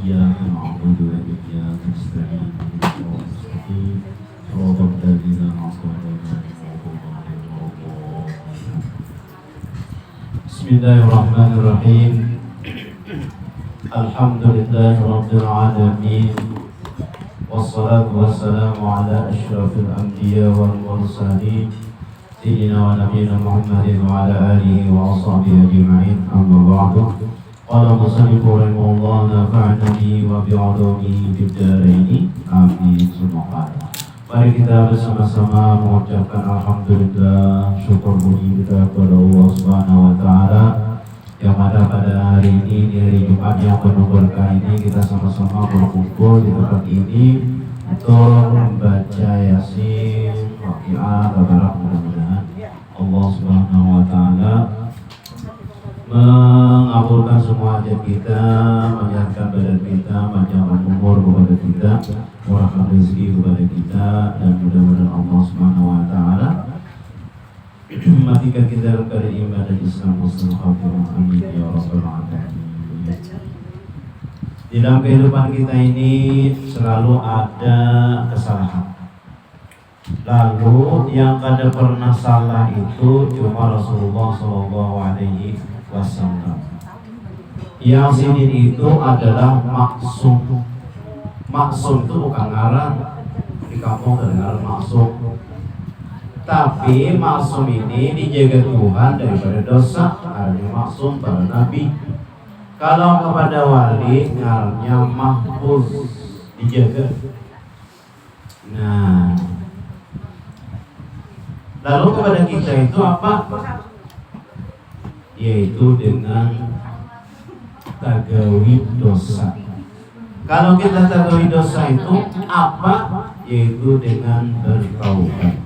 إياك نعبد وإياك نستعين صراط الذين أنعمت عليهم بسم الله الرحمن الرحيم الحمد لله رب العالمين والصلاة والسلام على أشرف الأنبياء والمرسلين سيدنا ونبينا محمد وعلى آله وأصحابه أجمعين أما بعد قال المصنف رحمه الله نفعنا به وبعلومه في الدارين آمين ثم قال. Mari kita bersama-sama mengucapkan alhamdulillah, syukur puji kita kepada Allah Subhanahu wa taala yang mana pada hari ini, di hari Jumat yang penuh berkah ini, kita sama-sama berkumpul di tempat ini untuk membaca Yasin, Waqiah, Tabarak. Mudah-mudahan Allah Subhanahu wa taala mengabulkan semua hajat kita, menyehatkan badan kita, panjangkan umur kepada kita, murahkan rezeki kepada kita, dan mudah-mudahan Allah Subhanahu wa taala matikan kita dalam keadaan iman dan Islam husnul khatimah. Amin ya rabbal alamin. Di dalam kehidupan kita ini selalu ada kesalahan. Lalu yang kada pernah salah itu cuma Rasulullah Shallallahu Alaihi Wasallam. Yang sidin itu adalah maksum. Maksum itu bukan ngaran, di kampung ada maksum. Tapi maksum ini dijaga Tuhan daripada dosa. Artinya maksum para nabi. Kalau kepada wali ngarannya mahfuz, dijaga. Nah, lalu kepada kita itu apa? Yaitu dengan tagawi dosa. Kalau kita tagawi dosa itu apa? Yaitu dengan bertaubat.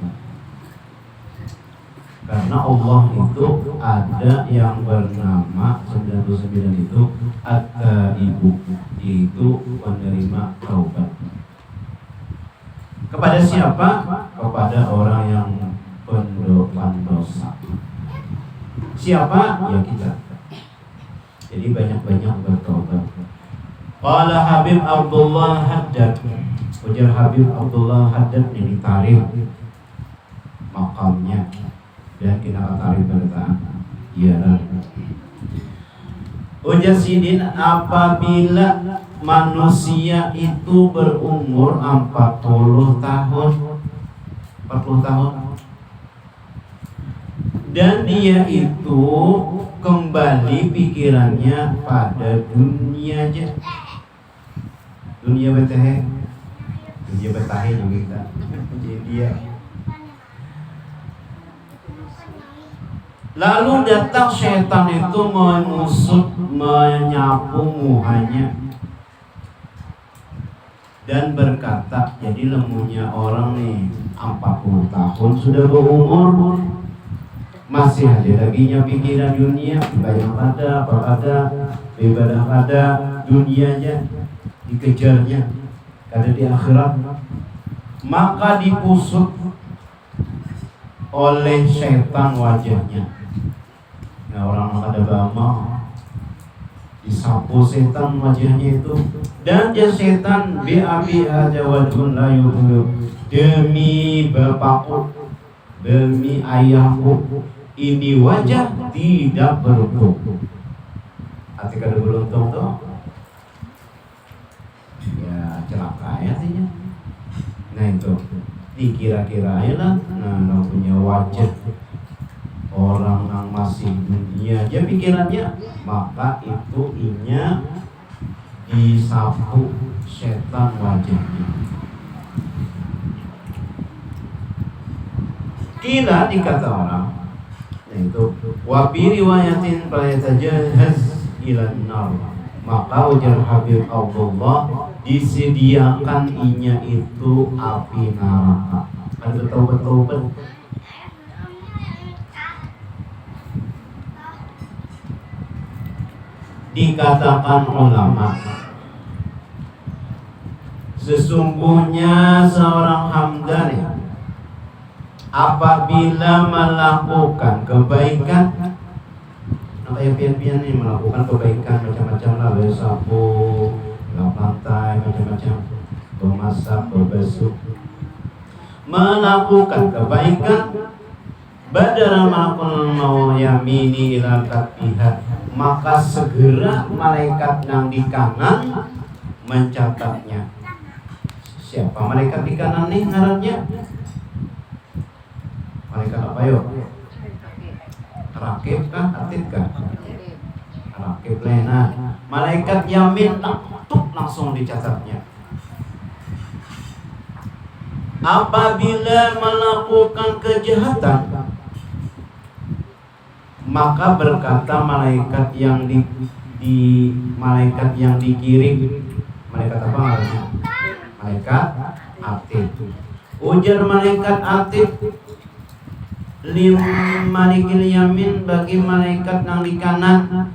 Karena Allah itu ada yang bernama 99 itu At-Taibu, yaitu penerima taubat. Kepada siapa? Kepada orang yang pendosa. Siapa? Ya kita. Jadi banyak-banyak bertobat. Qala Habib Abdullah Haddad. Ujar Habib Abdullah Haddad ini tarikh makamnya dan kita tarikh bertaan. Iya. Ujar sidin, apabila manusia itu berumur 40 tahun dan dia itu kembali pikirannya pada dunia aja. Dunia betahe juga kita. Jadi dia. Lalu datang setan itu menyapu muhanya dan berkata, jadi lemunya orang nih 40 tahun sudah berumur, masih ada laginya pikiran dunia, banyak ada, apa ada, ibadah ada, dunianya dikejarnya, ada di akhirat, maka dipusut oleh setan wajahnya. Nah, orang ada bama disapu setan wajahnya itu, dan setan bi'abi ajawajun la yuhulub, demi bapakku, demi ayahku, ini wajah tidak beruntung. Arti kada beruntung tuh ya celaka ya artinya. Nah itu dikira-kira aja lah. Nah punya wajah orang yang masih dunia aja pikirannya, maka itu inya disapu setan wajahnya. Kila dikata orang, yaitu wabi riwayatin fayatajahaz ilan nar, maka ujar Habib Abdullah disediakan inya itu api neraka. Ada betul-betul dikatakan ulama, sesungguhnya seorang hamdani apabila melakukan kebaikan, apa ya pian-pian nih melakukan kebaikan macam-macam lah, sapu, macam-macam, memasak, berbasuh, melakukan kebaikan. Badara malakul yamini ila katbiha, maka segera malaikat yang di kanan mencatatnya. Siapa malaikat di kanan nih ngarannya? Malaikat apa yuk? Rakib kah? Atid kah? Rakib lena. Malaikat yamin langsung dicatatnya. Apabila melakukan kejahatan, maka berkata malaikat yang malaikat yang dikirim, malaikat apa namanya? Malaikat atid. Ujar malaikat atid, lim malikil yamin, bagi malaikat yang di kanan.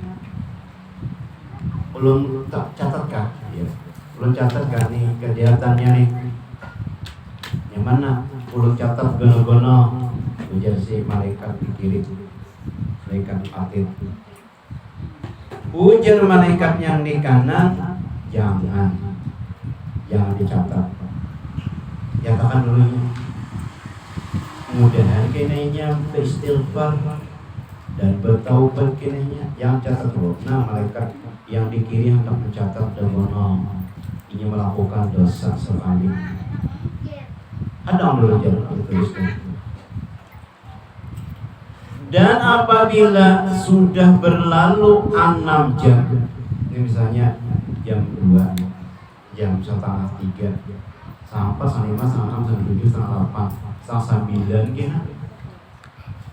Belum catatkan, ya. Belum catatkan nih kegiatannya nih. Yang mana? Belum catat gono-gono. Ujar si malaikat dikirim, malaikat atid. Ujar malaikat yang di kanan, jangan dicatat. Nyatakan dulu. Mudahan kenanya beristighfar dan bertaubat kenanya, yang catat dulu. Nah, malaikat yang dikirim untuk mencatat dan ini melakukan dosa sekali. Ada dulu jangan dituliskan. Dan apabila sudah berlalu 6 jam, ini misalnya jam 2, jam setengah 3, sampai setengah 5, setengah 6, setengah 7, setengah 8, setengah 9, kira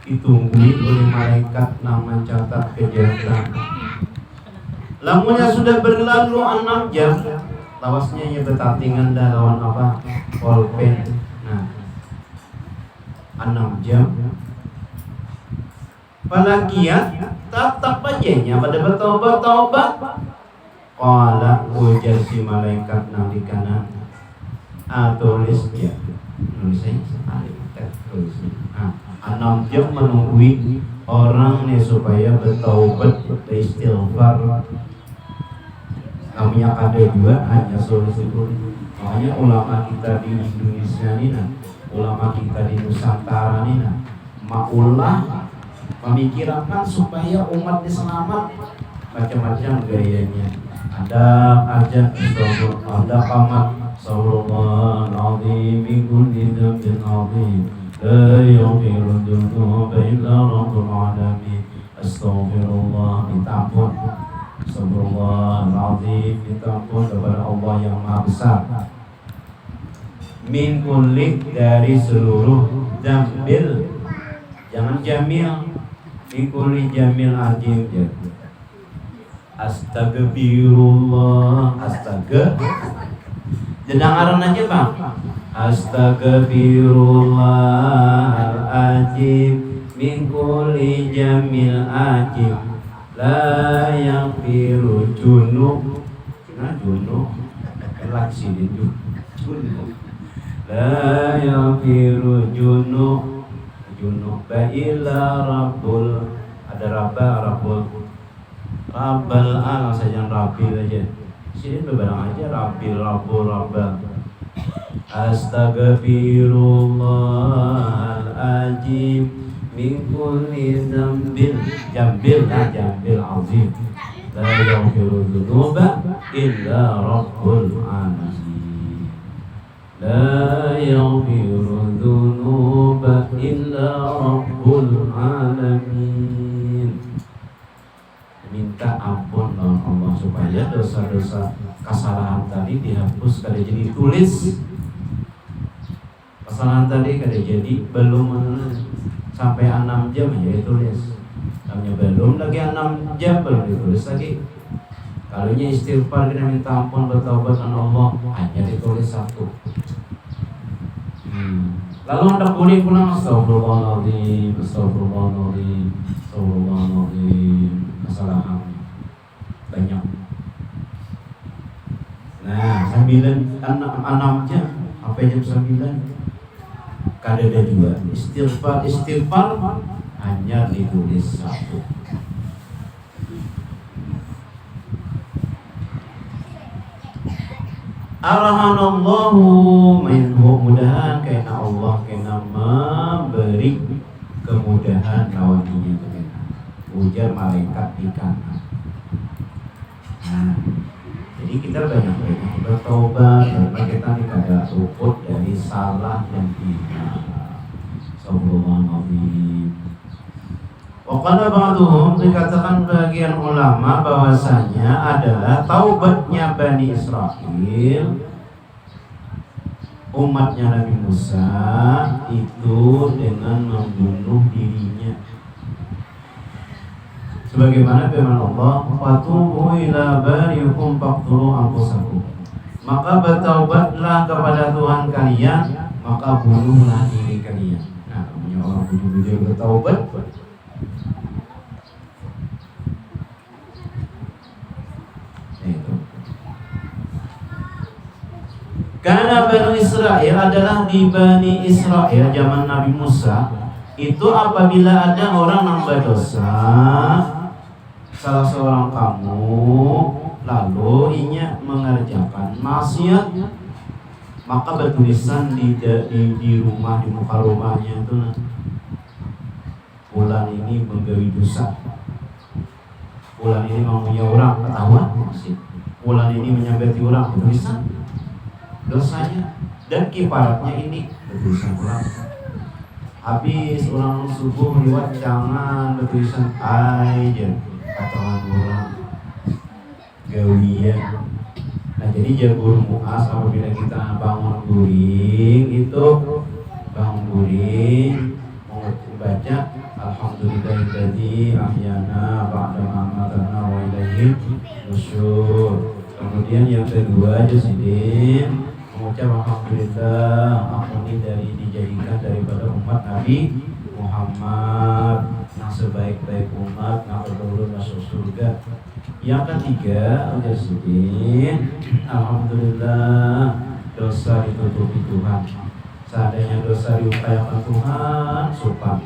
ditungguin oleh malaikat yang mencatat kejahatan. Lamunnya sudah berlalu 6 jam, lawasnya ya betatingan dah lawan apa? Polpen. Nah, 6 jam. Palakian tetap aja pada bertaubat. Qala ujar si malaikat nang di kanan. Tulis ya. Nulisnya malaikat tulis. 6 jam menunggu orang nih supaya bertaubat, beristighfar. Namanya ada juga hanya solusi. Makanya ulama kita di Indonesia ini, ulama kita di Nusantara ini, maulah memikirkan supaya umat selamat macam-macam gayanya. Ada aja ada pamat sallallahu alaihi kulli dzambin azim la yaghfiru dzunuba illa rabbul alamin. Astaghfirullah, minta ampun. Astagfirullahaladzim, minta ampun kepada Allah yang Maha Besar. Min kulli, dari seluruh jambil, jangan jamil. Min kulli jamil ajim. Astagfirullah, Dengaran aja bang. Astagfirullahaladzim, min kulli jamil ajim, la yaghfiru junub. Nah junub relaksi itu junub. La yaghfiru junub illa rabbul, ada rabbul saja, rabil aja. Sini bebarang aja rabil, rabbul, rabbal. Astagfirullahaladzim, min kulli dzambin, jambil azim, la yaghfiru dzunuba illa rabbul alamin. La yaghfiru dzunuba illa rabbul alamin. Minta ampun lawan Allah supaya dosa-dosa kesalahan tadi dihapus, kada jadi tulis. Kesalahan tadi kada jadi belum sampai 6 jam aja ditulis. Namanya belum lagi 6 jam belum ditulis lagi. Kalunya istighfar kita minta ampun bertaubat kepada Allah hanya ditulis 1. Lalu anda boleh pulang astagfirullahaladzim, astagfirullahaladzim, astagfirullahaladzim. Kesalahan banyak. Nah, 6 jam apa jam 9 kadada juga istighfar hanya ditulis 1. arahanallahu mudah-mudahan karena Allah kena memberi kemudahan lawan ini ujar malaikat di kanan. Nah, jadi kita banyak-banyak bertobat karena kita tidak luput dari salah dan hina. Subhanallah. Waqala ba'duhum, dikatakan bagian ulama bahwasanya adalah taubatnya Bani Israil, umatnya Nabi Musa itu dengan membunuh dirinya. Sebagaimana firman Allah, "Fatubu ila bariikum faqtulu anfusakum." Maka bertaubatlah kepada Tuhan kalian, maka bunuhlah diri kalian. Nah, punya orang bunuh bertaubat. Karena Bani Israel adalah di Bani Israel zaman Nabi Musa itu apabila ada orang yang berdosa, salah seorang kamu lalu inya mengerjakan maksiat, maka bertulisan di rumah, di muka rumahnya itu, bulan ini menggawi dosa, bulan ini mempunyai orang ketahuan, bulan ini menyambeti orang, bertulisan dosanya dan kiparatnya ini bertulisan ulang. Habis orang subuh lewat jangan bertulisan aja katakan orang gawian. Nah, jadi jabur muas apabila kita bangun guring itu bangun guring membaca alhamdulillahilladzi ahyana ba'da ma amatana wa ilaihi nusyur. Kemudian yang kedua Jasidin mengucap alhamdulillah aku ini dijadikan daripada umat Nabi Muhammad yang sebaik-baik umat yang berdahulu masuk surga. Yang ketiga Jasidin alhamdulillah dosa ditutupi Tuhan. Seandainya dosa diupayakan Tuhan sumpah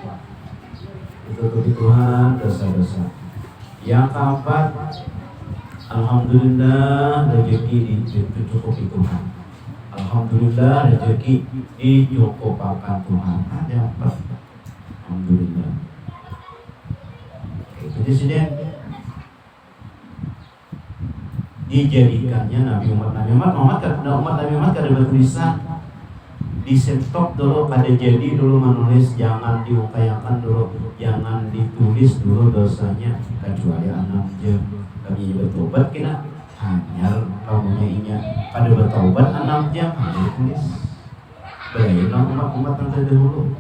ditutupi Tuhan dosa-dosa. Yang keempat alhamdulillah rezeki dicukupi Tuhan. Alhamdulillah rezeki dicukupkan Tuhan. Ada apa? Alhamdulillah. Itu Presiden dijadikannya Nabi Muhammad kada bertulisan di stop dulu, kada jadi dulu menulis, jangan diupayakan dulu, jangan ditulis dulu dosanya kecuali 6 jam. Kami bertobat kena hanya kamunya inya pada bertobat 6 jam hanya tulis belayalah umat-umat yang terdahulu.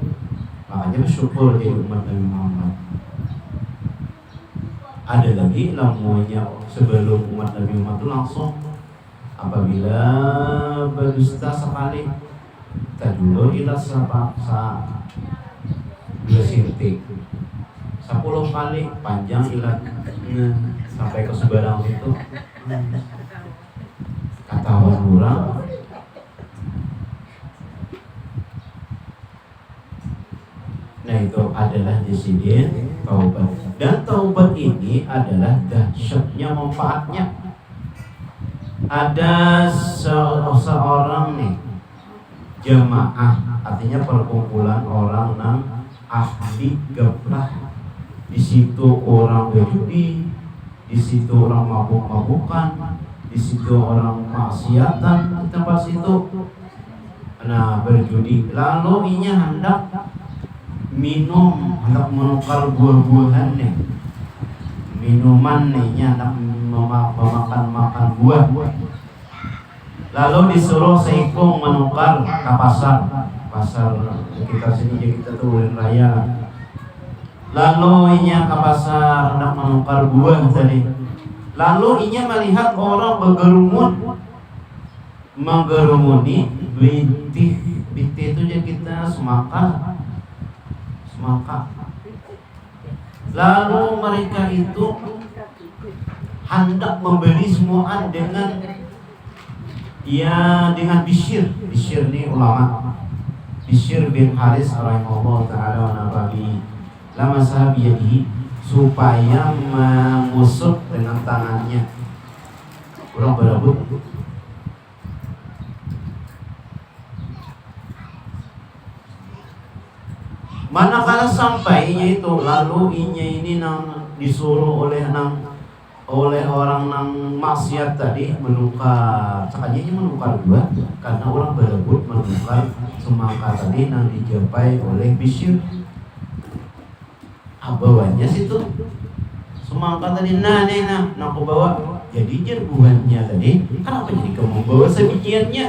Makanya bersyukur jadi umat Nabi Muhammad. Ada lagi namanya sebelum umat Nabi Muhammad itu langsung apabila berdusta sekali tadulu ila dua sintik 10 kali panjang ilat sampai ke seberang itu ketahuan orang. Nah itu adalah disini taubat, dan taubat ini adalah dahsyatnya manfaatnya. Ada seorang nih jamaah, artinya perkumpulan orang yang ahli gablah. Di situ orang berjudi, di situ orang mabuk-mabukan, di situ orang maksiatan di tempat situ. Nah berjudi, lalu inya hendak minum, hendak menukar buah-buahan nih, minuman nih, hendak memakan buah. Lalu disuruh seikung menukar ke pasar sekitar sini, jadi kita turun raya. Lalu inya ke pasar hendak menukar buah tadi. Lalu inya melihat orang menggerumuni bitih itu jadi kita semangka. Lalu mereka itu hendak membeli semua dengan Bishr ini ulama, Bishr bin Haris rahimahullah ta'ala wa nabawi lama sahabiyadi, supaya mengusut dengan tangannya. Orang berebut Manakala sampainya itu lalu inya ini disuruh oleh orang nang maksiat tadi menukar, sakanya menukar dua karena orang berebut menukar semangka tadi nang dijapai oleh Bishr. Bawanya situ semangka tadi nah aku bawa jadi jerbuhannya tadi. Kenapa jadi kamu bawa sebijiannya?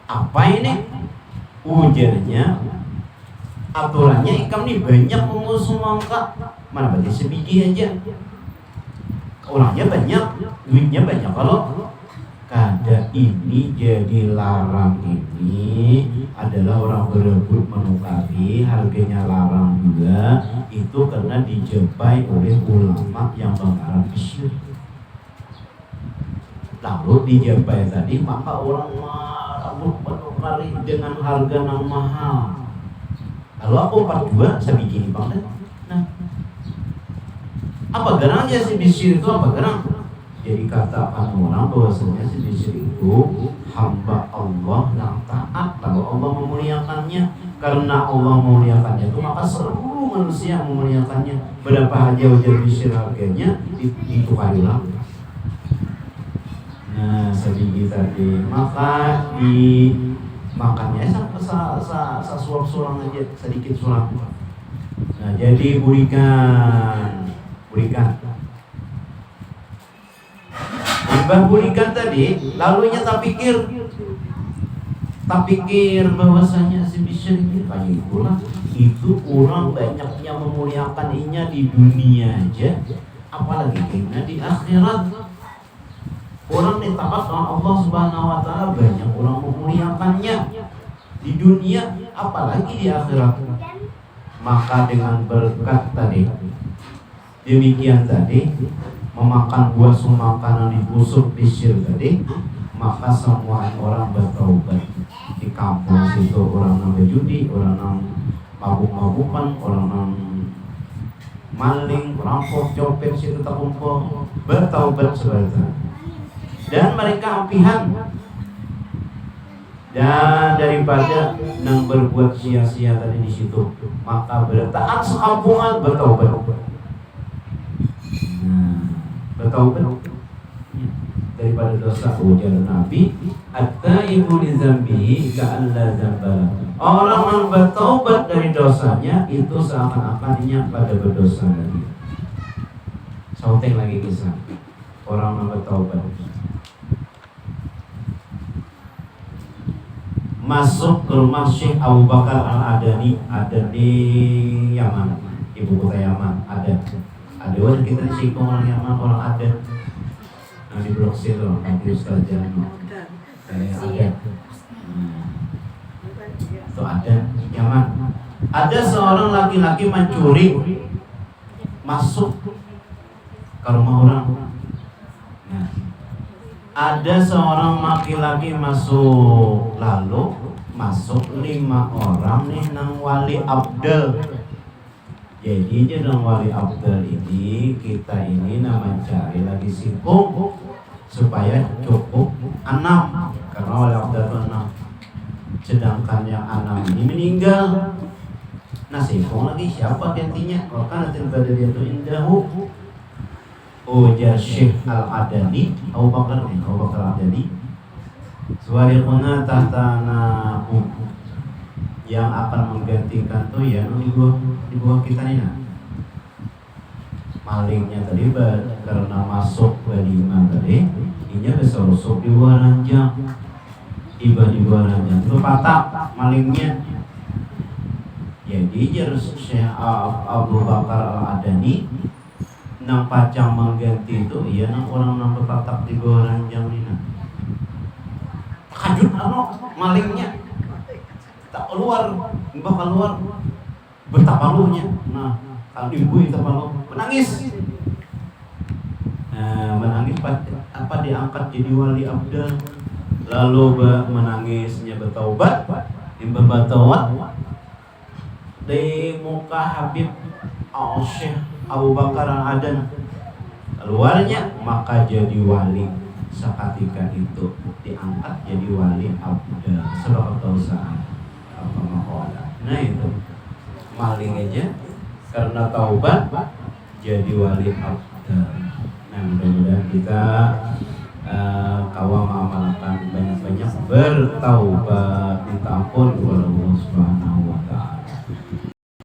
Apa ini? Ujarnya aturannya ikam nih banyak mengurus semangka, mana berarti sebiji aja. Orangnya banyak, duitnya banyak. Kalau kada ini jadi larang, ini adalah orang berebut menukari, harganya larang juga. Itu karena dijapai oleh ulama yang mengarang Bishr. Lalu dijapai tadi maka orang menukari dengan harga yang mahal. Lalu aku 42 sebiji ini bang. Nah, apa gerangnya si Bishr itu apa gerang? Jadi katakan orang bahwasanya si Bishr itu hamba Allah yang taat, lalu Allah memuliakannya. Karena Allah memuliakannya itu maka seluruh manusia memuliakannya. Berapa aja ujar Bishr harganya ditukari ulang. Nah, sebiji tadi maka makannya suap sulang aja, sedikit sulang. Nah, jadi burikan tadi, lalunya tak pikir bahwasanya si Bishr ini kayak itulah. Itu orang banyaknya memuliakan inya di dunia aja, apalagi kena di akhirat. Orang ditaat oleh Allah Subhanahu wa taala banyak orang memuliakannya di dunia, apalagi di akhirat. Maka dengan berkat tadi demikian tadi memakan buah semangka yang dibusuk Bishr tadi, maka semua orang bertaubat. Di kampung situ orang yang berjudi, orang yang mabuk-mabukan, orang yang maling, rampok, copet situ terkumpul bertaubat sebentar. Dan mereka apihan, dan daripada yang berbuat sia-sia tadi di situ, maka bertaat sekampungan bertaubat. Bertaubat daripada dosa. Ujar Nabi, at-taibu li dzambihi ka'alla dzambala. Orang yang bertaubat dari dosanya itu seakan-akannya pada berdosa lagi. Sauteng lagi kisah orang yang bertaubat. Masuk ke rumah Syekh Abu Bakar Al-Adani, ada di Yaman, ibu kota Yaman. Ada wajah kita di Singkong orang Yaman, orang ada. Nah di Blok C itu, nanti Ustaz Jano ada. Itu ada Yaman. Ada seorang laki-laki mencuri masuk ke rumah orang. Nah, ada seorang laki-laki masuk, lalu masuk 5 orang nih nang wali abdal. Jadi nang wali abdal ini kita ini nama cari lagi singkong supaya cukup 6, karena wali abdal itu 6. Sedangkan yang 6 ini meninggal. Nah singkong lagi siapa gantinya? Kalau kan nanti pada dia itu indahu. Ujar Syekh Al-Adani, Abu Bakar Al-Adani, suariquna tahtana yang akan menggantikan tuh ya di bawah kita nih. Malingnya tadi karena masuk ke 5 tadi, inya bisa rusuk di bawah ranjang. Tiba di bawah ranjang itu patah malingnya. Jadi harus Syekh Abu Bakar Al-Adani nang pacang mengganti itu, iya nang orang nang berpatak di bawah ranjang ini. Kajut malingnya tak keluar, bakal keluar bertapaluhnya. Nah, kalau ibu itu tapaluh menangis. Menangis apa diangkat jadi wali abdal, lalu menangisnya bertaubat, bertaubat di muka Habib Syekh Abu Bakar Al-Adani. Keluarnya maka jadi wali. Seketika itu diangkat jadi wali abdal sebab ketausaan apa makola. Nah itu maling aja karena taubat jadi wali abdal. Nah mudah-mudahan kita kawam amalkan banyak-banyak bertaubat, minta ampun kepada Allah Subhanahu